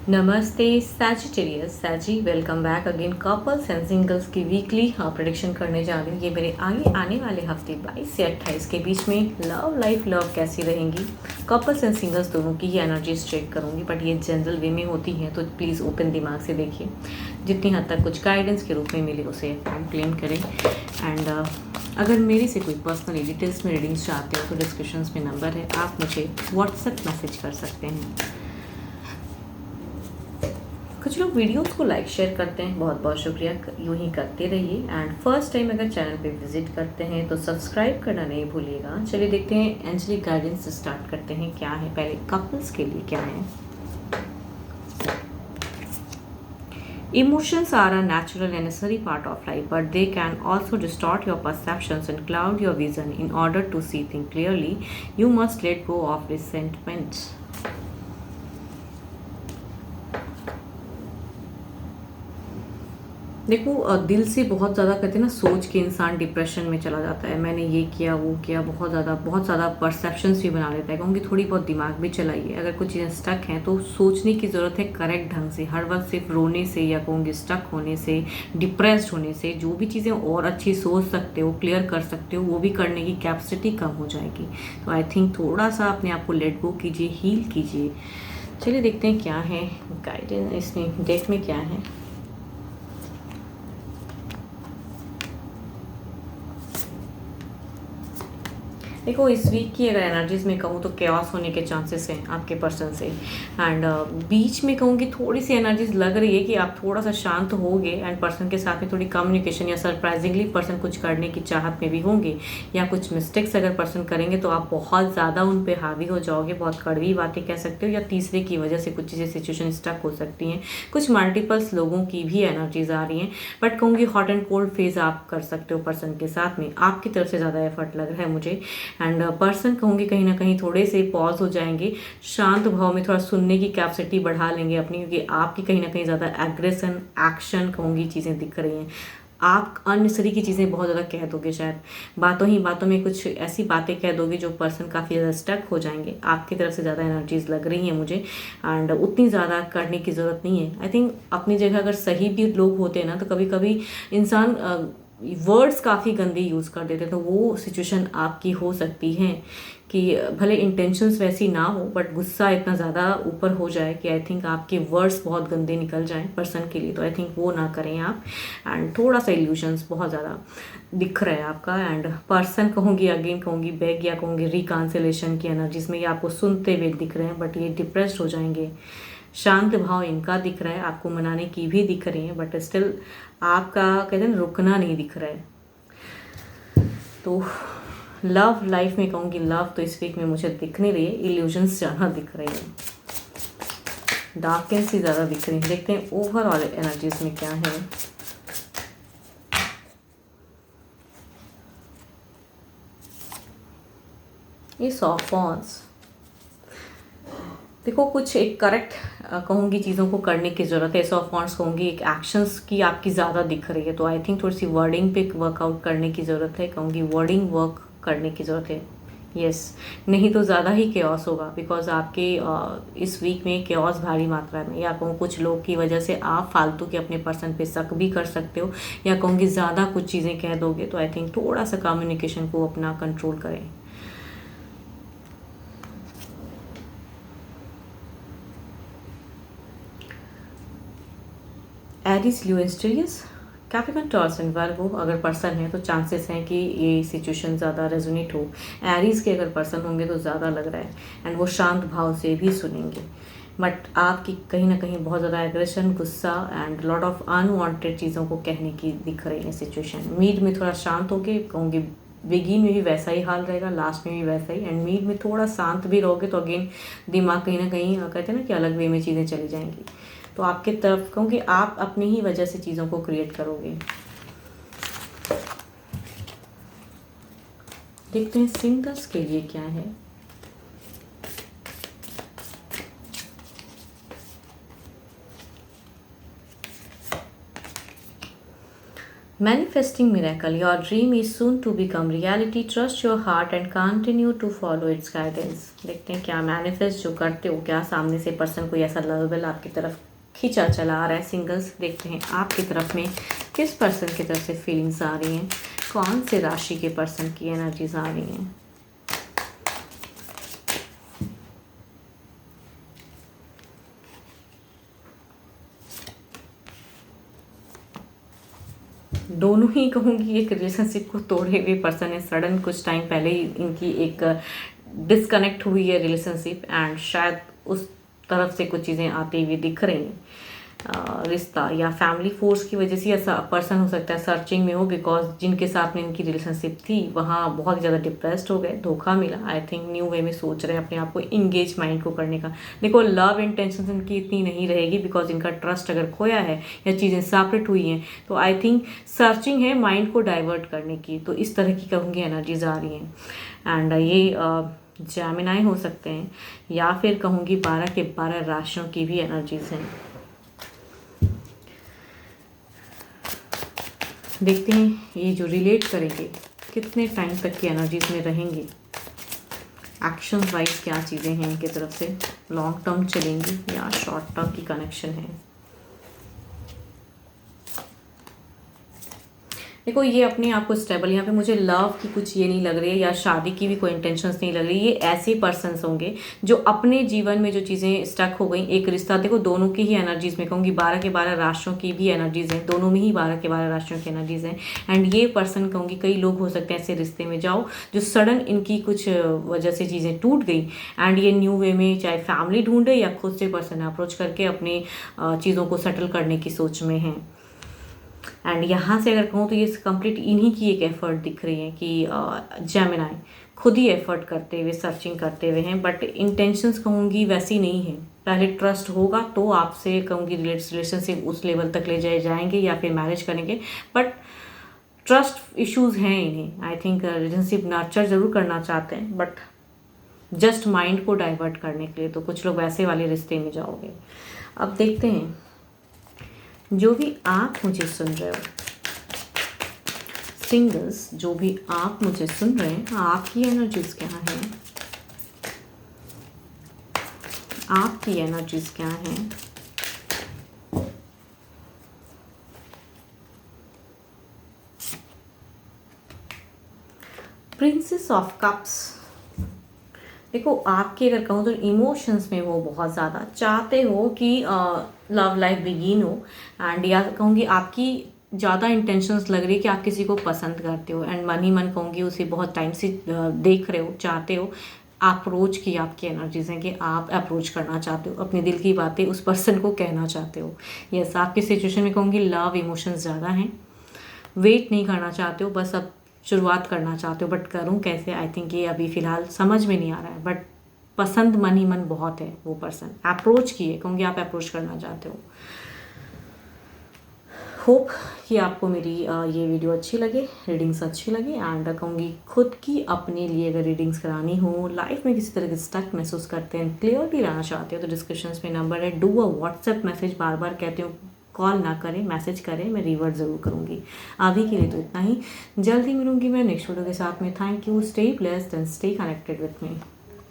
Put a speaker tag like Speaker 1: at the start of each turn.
Speaker 1: नमस्ते सैजिटेरियस सैजी, welcome back again. Couples and singles की वीकली प्रेडिक्शन करने जा रही हूँ। ये मेरे आगे आने वाले हफ्ते 22 से 28 के बीच में लव लाइफ लव कैसी रहेंगी, कपल्स एंड सिंगल्स दोनों की ही एनर्जीज चेक करूँगी, बट ये जनरल वे में होती हैं तो प्लीज़ ओपन दिमाग से देखिए। जितनी हद तक कुछ गाइडेंस के रूप में मिले उसे क्लेम करें। एंड अगर मेरे से कोई पर्सनली डिटेल्स में रीडिंग्स चाहते हो तो डिस्क्रिप्शन में नंबर है, आप मुझे व्हाट्सएप मैसेज कर सकते हैं। कुछ लोग वीडियोस को लाइक शेयर करते हैं, बहुत बहुत शुक्रिया, यूँ ही करते रहिए। एंड फर्स्ट टाइम अगर चैनल पे विजिट करते हैं तो सब्सक्राइब करना नहीं भूलिएगा। चलिए देखते हैं एंजलिक गाइडेंस स्टार्ट करते हैं क्या है। पहले कपल्स के लिए क्या है। Emotions are a natural and necessary part of life, but they can also distort your perceptions and cloud your vision. In order to see things clearly, you must let go of resentment. देखो दिल से बहुत ज़्यादा कहते हैं ना, सोच के इंसान डिप्रेशन में चला जाता है। मैंने ये किया वो किया, बहुत ज़्यादा परसेप्शंस भी बना लेता है। कहूँगी थोड़ी बहुत दिमाग भी चलाइए। अगर कुछ चीज़ें स्टक हैं तो सोचने की ज़रूरत है करेक्ट ढंग से। हर वक्त सिर्फ रोने से या कहूँगी स्टक होने से, डिप्रेस्ड होने से, जो भी चीज़ें और अच्छी सोच सकते हो, क्लियर कर सकते हो, वो भी करने की कैपेसिटी कम हो जाएगी। तो आई थिंक थोड़ा सा अपने आप को लेट गो कीजिए, हील कीजिए। चलिए देखते हैं क्या है गाइडेंस, इसमें डेक में क्या है। देखो इस वीक की अगर एनर्जीज में कहूँ तो केओस होने के चांसेस हैं आपके पर्सन से। एंड बीच में कहूँगी थोड़ी सी एनर्जीज लग रही है कि आप थोड़ा सा शांत होगे एंड पर्सन के साथ में थोड़ी कम्युनिकेशन या सरप्राइजिंगली पर्सन कुछ करने की चाहत में भी होंगे, या कुछ मिस्टेक्स अगर पर्सन करेंगे तो आप बहुत ज़्यादा उन पर हावी हो जाओगे, बहुत कड़वी बातें कह सकते हो, या तीसरे की वजह से कुछ चीज़ें सिचुएशन स्टक हो सकती हैं। कुछ मल्टीपल्स लोगों की भी एनर्जीज आ रही हैं, बट कहूँगी हॉट एंड कोल्ड फेज आप कर सकते हो पर्सन के साथ में। आपकी तरफ से ज़्यादा एफर्ट लग रहा है मुझे। एंड पर्सन कहूँगी कहीं ना कहीं थोड़े से पॉज हो जाएंगे, शांत भाव में थोड़ा सुनने की कैपेसिटी बढ़ा लेंगे अपनी, क्योंकि आपकी कहीं ना कहीं ज़्यादा एग्रेशन एक्शन कहूँगी चीज़ें दिख रही हैं। आप अननेसेसरी की चीज़ें बहुत ज़्यादा कह दोगे, शायद बातों ही बातों में कुछ ऐसी बातें कह दोगे जो पर्सन काफ़ी ज़्यादा स्टक हो जाएंगे। आपकी तरफ से ज़्यादा एनर्जीज लग रही हैं मुझे, एंड उतनी ज़्यादा करने की ज़रूरत नहीं है। आई थिंक अपनी जगह अगर सही भी लोग होते हैं ना, तो कभी कभी इंसान वर्ड्स काफ़ी गंदे यूज़ कर देते, तो वो सिचुएशन आपकी हो सकती है कि भले इंटेंशंस वैसी ना हो, बट गुस्सा इतना ज़्यादा ऊपर हो जाए कि आई थिंक आपके वर्ड्स बहुत गंदे निकल जाएं पर्सन के लिए। तो आई थिंक वो ना करें आप। एंड थोड़ा सा इल्यूशंस बहुत ज़्यादा दिख रहा है आपका। एंड पर्सन कहूँगी अगेन कहूँगी बैग या कहूँगी रिकांसिलेशन की एनर्जीज में ये आपको सुनते हुए दिख रहे हैं, बट ये डिप्रेस्ड हो जाएंगे। शांत भाव इनका दिख रहा है, आपको मनाने की भी दिख रही है, बट स्टिल आपका कहते हैं रुकना नहीं दिख रहा है। तो लव लाइफ में कहूँगी लव तो इस वीक में मुझे दिख नहीं रही है, इल्यूजन्स ज़्यादा दिख रही है, डार्कनेस ही ज़्यादा दिख रही है। देखते हैं ओवरऑल एनर्जीज में क्या है। ये सॉफ्टॉन्स देखो कुछ एक करेक्ट कहूँगी चीज़ों को करने की ज़रूरत है। ऑफ वॉन्ड्स कहूँगी एक एक्शंस की आपकी ज़्यादा दिख रही है, तो आई थिंक थोड़ी सी वर्डिंग पे वर्कआउट करने की ज़रूरत है। कहूँगी वर्डिंग वर्क करने की ज़रूरत है। यस, नहीं तो ज़्यादा ही केओस होगा, बिकॉज आपके इस वीक में केओस भारी मात्रा में, या कहूँ कुछ लोग की वजह से आप फालतू के अपने पर्सन पे शक भी कर सकते हो, या कहूँगी ज़्यादा कुछ चीज़ें कह दोगे। तो आई थिंक थोड़ा सा कम्युनिकेशन को अपना कंट्रोल करें। Aries, Leo, Asterias, Capricorn, taurus and वर्गो अगर पर्सन है तो चांसेस हैं कि ये सिचुएशन ज़्यादा रेजोनेट हो। एरीज के अगर पर्सन होंगे तो ज़्यादा लग रहा है, एंड वो शांत भाव से भी सुनेंगे, बट आपकी कहीं ना कहीं बहुत ज़्यादा एग्रेशन, गुस्सा एंड लॉट ऑफ अनवांटेड चीज़ों को कहने की दिख रही है सिचुएशन। मीड में थोड़ा शांत होके कहूँगी, बिगिन में भी वैसा ही हाल रहेगा, लास्ट में भी वैसा ही, एंड मीड में थोड़ा शांत भी रहोगे तो अगेन दिमाग कहीं ना कहीं कहते हैं ना कि अलग वे में चीज़ें चली जाएंगी। तो आपके तरफ कहूँगी आप अपनी ही वजह से चीज़ों को क्रिएट करोगे। देखते हैं सिंगल्स के लिए क्या है। Manifesting miracle. Your dream is soon to become reality. Trust your heart and continue to follow its guidance. देखते हैं क्या मैनिफेस्ट जो करते हो, क्या सामने से पर्सन कोई ऐसा लेवल आपकी तरफ खींचा चला आ रहा है। सिंगल्स देखते हैं आपकी तरफ में किस पर्सन की तरफ से फीलिंग्स आ रही हैं, कौन से राशि के पर्सन की एनर्जीज आ रही हैं। दोनों ही कहूँगी एक रिलेशनशिप को तोड़े हुए पर्सन है। सडन कुछ टाइम पहले ही इनकी एक डिस्कनेक्ट हुई है रिलेशनशिप, एंड शायद उस तरफ से कुछ चीज़ें आती हुई दिख रही हैं। रिश्ता या फैमिली फोर्स की वजह से ऐसा पर्सन हो सकता है सर्चिंग में हो, बिकॉज जिनके साथ में इनकी रिलेशनशिप थी वहाँ बहुत ज़्यादा डिप्रेस्ड हो गए, धोखा मिला। आई थिंक न्यू वे में सोच रहे हैं अपने आप को इंगेज माइंड को करने का। देखो लव इंटेंशन इनकी इतनी नहीं रहेगी, बिकॉज इनका ट्रस्ट अगर खोया है या चीज़ें सेपरेट हुई हैं तो आई थिंक सर्चिंग है माइंड को डाइवर्ट करने की। तो इस तरह की कहूँगी एनर्जीज आ रही हैं। एंड ये जेमिनाई हो सकते हैं या फिर कहूँगी 12 के 12 राशियों की भी एनर्जीज हैं। देखते हैं ये जो रिलेट करेंगे कितने टाइम तक की एनर्जीज में रहेंगे, एक्शन वाइज क्या चीज़ें हैं इनकी तरफ से, लॉन्ग टर्म चलेंगी या शॉर्ट टर्म की कनेक्शन है। देखो ये अपने आप को स्टेबल, यहाँ पे मुझे लव की कुछ ये नहीं लग रही है या शादी की भी कोई इंटेंशंस नहीं लग रही। ये ऐसे पर्सन्स होंगे जो अपने जीवन में जो चीज़ें स्टक हो गई, एक रिश्ता, देखो दोनों की ही एनर्जीज में कहूँगी 12 के 12 राशियों की भी एनर्जीज हैं, दोनों में ही 12 के 12 राशियों की एनर्जीज हैं। एंड ये पर्सन कहूँगी कई लोग हो सकते हैं ऐसे रिश्ते में जाओ जो सडन इनकी कुछ वजह से चीज़ें टूट गई, एंड ये न्यू वे में चाहे फैमिली ढूंढे या खुद से पर्सन अप्रोच करके अपनी चीज़ों को सेटल करने की सोच में हैं। एंड यहाँ से अगर कहूँ तो ये कंप्लीट इन्हीं की एक एफर्ट दिख रही है कि जेमिनाई खुद ही एफर्ट करते हुए सर्चिंग करते हुए हैं, बट इंटेंशंस कहूँगी वैसी नहीं है। पहले ट्रस्ट होगा तो आपसे कहूँगी रिलेशनशिप उस लेवल तक ले जाएंगे या फिर मैरिज करेंगे, बट ट्रस्ट इश्यूज हैं इन्हें। आई थिंक रिलेशनशिप नर्चर जरूर करना चाहते हैं, बट जस्ट माइंड को डाइवर्ट करने के लिए तो कुछ लोग वैसे वाले रिश्ते में जाओगे। अब देखते हैं जो भी आप मुझे सुन रहे हो, सिंगल्स जो भी आप मुझे सुन रहे हैं, आपकी एनर्जीज क्या है, आपकी एनर्जीज क्या है। प्रिंसेस ऑफ कप्स, देखो आपके अगर कहूँ तो इमोशंस में वो बहुत ज़्यादा चाहते हो कि लव लाइफ बिगिन हो, एंड या कहूँगी आपकी ज़्यादा इंटेंशंस लग रही है कि आप किसी को पसंद करते हो, एंड मन ही मन कहूँगी उसे बहुत टाइम से देख रहे हो, चाहते हो। अप्रोच की आपकी एनर्जीज हैं कि आप अप्रोच करना चाहते हो, अपने दिल की बातें उस पर्सन को कहना चाहते हो। यस, आपकी सिचुएशन में कहूँगी लव इमोशंस ज़्यादा हैं, वेट नहीं करना चाहते हो, बस अब शुरुआत करना चाहते हो, बट करूँ कैसे, आई थिंक ये अभी फ़िलहाल समझ में नहीं आ रहा है। बट पसंद मन ही मन बहुत है वो पर्सन, अप्रोच की है कहूँगी, आप अप्रोच करना चाहते हो। होप कि आपको मेरी ये वीडियो अच्छी लगे, रीडिंग्स अच्छी लगे, एंड कहूँगी खुद की अपने लिए अगर रीडिंग्स करानी हो, लाइफ में किसी तरह के स्टक महसूस करते हैं, क्लियरिटी लाना चाहते हो तो डिस्क्रिप्शन में नंबर है, डू अ व्हाट्सएप मैसेज, बार बार कहती हूँ कॉल ना करें, मैसेज करें, मैं रिवर्ट ज़रूर करूँगी। अभी के लिए तो इतना ही, जल्द ही मिलूँगी मैं नेक्स्ट वीडियो के साथ में। Thank you, stay blessed and stay connected with me.